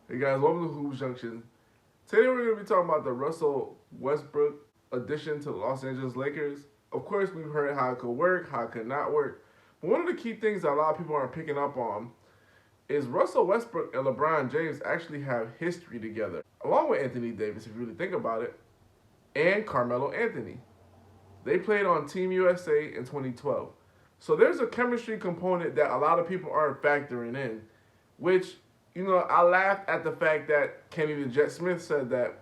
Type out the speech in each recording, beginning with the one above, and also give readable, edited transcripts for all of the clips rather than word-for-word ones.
Hey guys, welcome to Junction. Today we're going to be talking about the Russell Westbrook addition to the Los Angeles Lakers. Of course, we've heard how it could work, how it could not work. But one of the key things that a lot of people aren't picking up on is Russell Westbrook and LeBron James actually have history together, along with Anthony Davis, if you really think about it, and Carmelo Anthony. They played on Team USA in 2012. So there's a chemistry component that a lot of people aren't factoring in, which, I laughed at the fact that Kenny the Jet Smith said that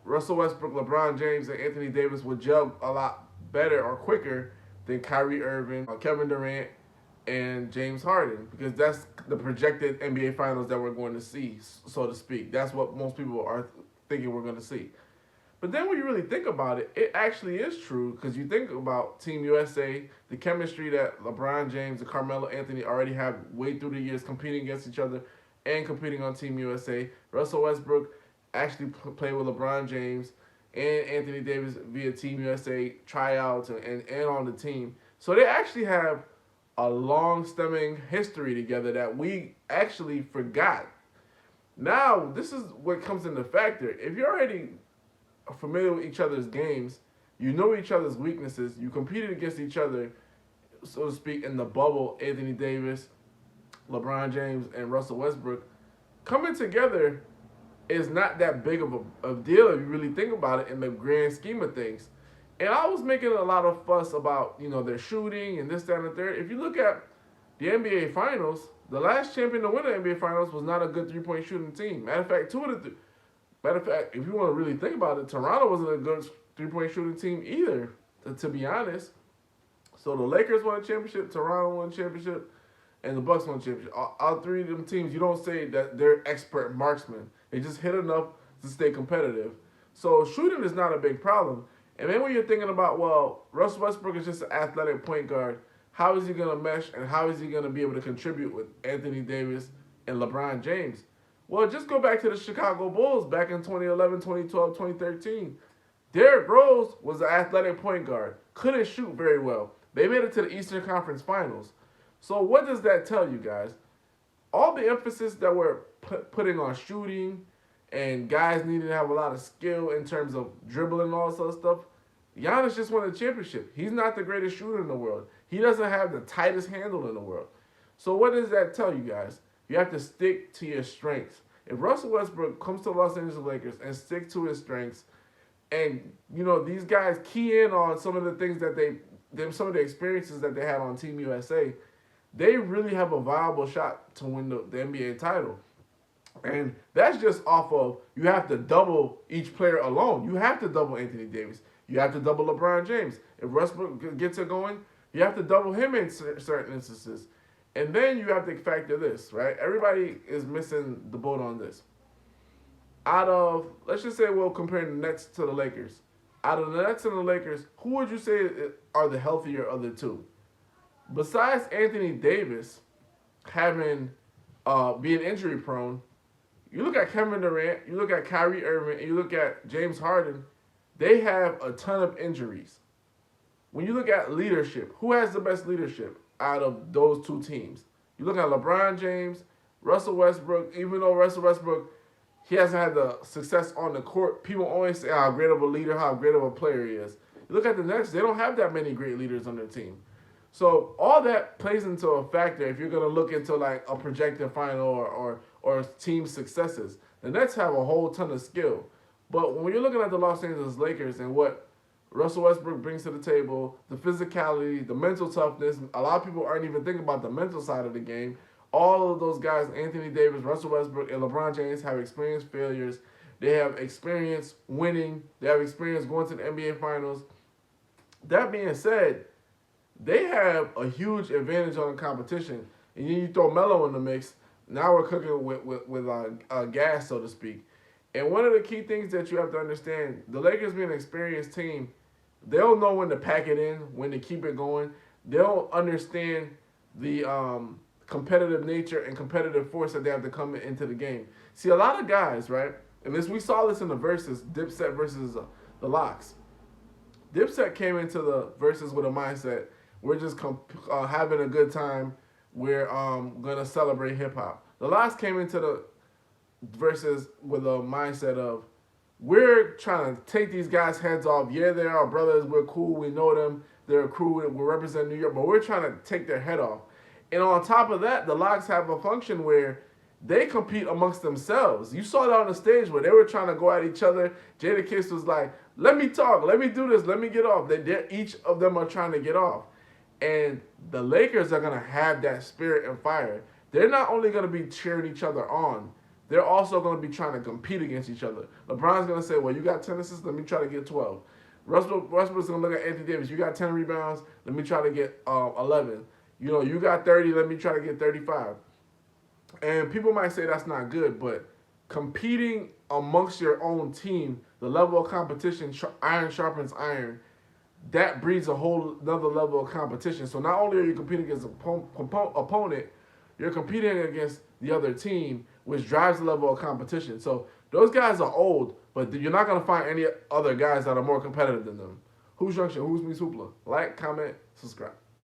Russell Westbrook, LeBron James, and Anthony Davis would gel a lot better or quicker than Kyrie Irving, Kevin Durant, and James Harden, because that's the projected NBA Finals that we're going to see, so to speak. That's what most people are thinking we're going to see. But then when you really think about it, it actually is true, because you think about Team USA, the chemistry that LeBron James and Carmelo Anthony already have way through the years competing against each other and competing on Team USA. Russell Westbrook actually played with LeBron James and Anthony Davis via Team USA tryouts and on the team. So they actually have a long stemming history together that we actually forgot. Now, this is what comes into factor. If you're already familiar with each other's games, you know each other's weaknesses, you competed against each other, so to speak, in the bubble, Anthony Davis, LeBron James, and Russell Westbrook, coming together is not that big of a deal if you really think about it in the grand scheme of things. And I was making a lot of fuss about, their shooting and this, that, and the third. If you look at the NBA Finals, the last champion to win the NBA Finals was not a good three-point shooting team. Matter of fact, if you want to really think about it, Toronto wasn't a good three-point shooting team either, to be honest. So the Lakers won a championship, Toronto won a championship, and the Bucks won a championship. All three of them teams, you don't say that they're expert marksmen. They just hit enough to stay competitive. So shooting is not a big problem. And then when you're thinking about, well, Russell Westbrook is just an athletic point guard, how is he going to mesh and how is he going to be able to contribute with Anthony Davis and LeBron James? Well, just go back to the Chicago Bulls back in 2011, 2012, 2013. Derrick Rose was an athletic point guard, couldn't shoot very well. They made it to the Eastern Conference Finals. So what does that tell you guys? All the emphasis that we're putting on shooting and guys needing to have a lot of skill in terms of dribbling and all this other stuff, Giannis just won a championship. He's not the greatest shooter in the world. He doesn't have the tightest handle in the world. So what does that tell you guys? You have to stick to your strengths. If Russell Westbrook comes to the Los Angeles Lakers and stick to his strengths, and these guys key in on some of the things that some of the experiences that they had on Team USA, they really have a viable shot to win the NBA title. And that's just off of, you have to double each player alone. You have to double Anthony Davis. You have to double LeBron James. If Westbrook gets it going, you have to double him in certain instances. And then you have to factor this, right? Everybody is missing the boat on this. Out of, let's just say we'll compare the Nets to the Lakers. Out of the Nets and the Lakers, who would you say are the healthier of the two? Besides Anthony Davis having being injury prone, you look at Kevin Durant, you look at Kyrie Irving, and you look at James Harden, they have a ton of injuries. When you look at leadership, who has the best leadership out of those two teams? You look at LeBron James, Russell Westbrook. Even though Russell Westbrook, he hasn't had the success on the court, people always say how great of a leader, how great of a player he is. You look at the Nets, they don't have that many great leaders on their team. So all that plays into a factor if you're going to look into like a projected final or team successes. The Nets have a whole ton of skill. But when you're looking at the Los Angeles Lakers and what Russell Westbrook brings to the table, the physicality, the mental toughness, a lot of people aren't even thinking about the mental side of the game. All of those guys, Anthony Davis, Russell Westbrook, and LeBron James, have experienced failures. They have experience winning. They have experience going to the NBA Finals. That being said, they have a huge advantage on the competition. And then you throw Melo in the mix. Now we're cooking with gas, so to speak. And one of the key things that you have to understand, the Lakers being an experienced team, they'll know when to pack it in, when to keep it going. They'll understand the competitive nature and competitive force that they have to come into the game. See, a lot of guys, right? And we saw this in the Versus, Dipset versus the Locks. Dipset came into the Versus with a mindset, we're just having a good time. We're gonna celebrate hip hop. The Locks came into versus with a mindset of we're trying to take these guys' heads off. Yeah, they're our brothers. We're cool. We know them. They're a crew. We represent New York, but we're trying to take their head off. And on top of that, the Locks have a function where they compete amongst themselves. You saw that on the stage where they were trying to go at each other. Jadakiss was like, "Let me talk. Let me do this. Let me get off." Each of them are trying to get off. And the Lakers are going to have that spirit and fire. They're not only going to be cheering each other on, they're also going to be trying to compete against each other. LeBron's going to say, well, you got 10 assists, let me try to get 12. Westbrook's going to look at Anthony Davis. You got 10 rebounds, let me try to get 11. You know, you got 30, let me try to get 35. And people might say that's not good, but competing amongst your own team, the level of competition, iron sharpens iron, that breeds a whole another level of competition. So not only are you competing against an opponent, you're competing against the other team, which drives the level of competition. So those guys are old, but you're not going to find any other guys that are more competitive than them. Who's Junction? Who's Miss Hoopla? Like, comment, subscribe.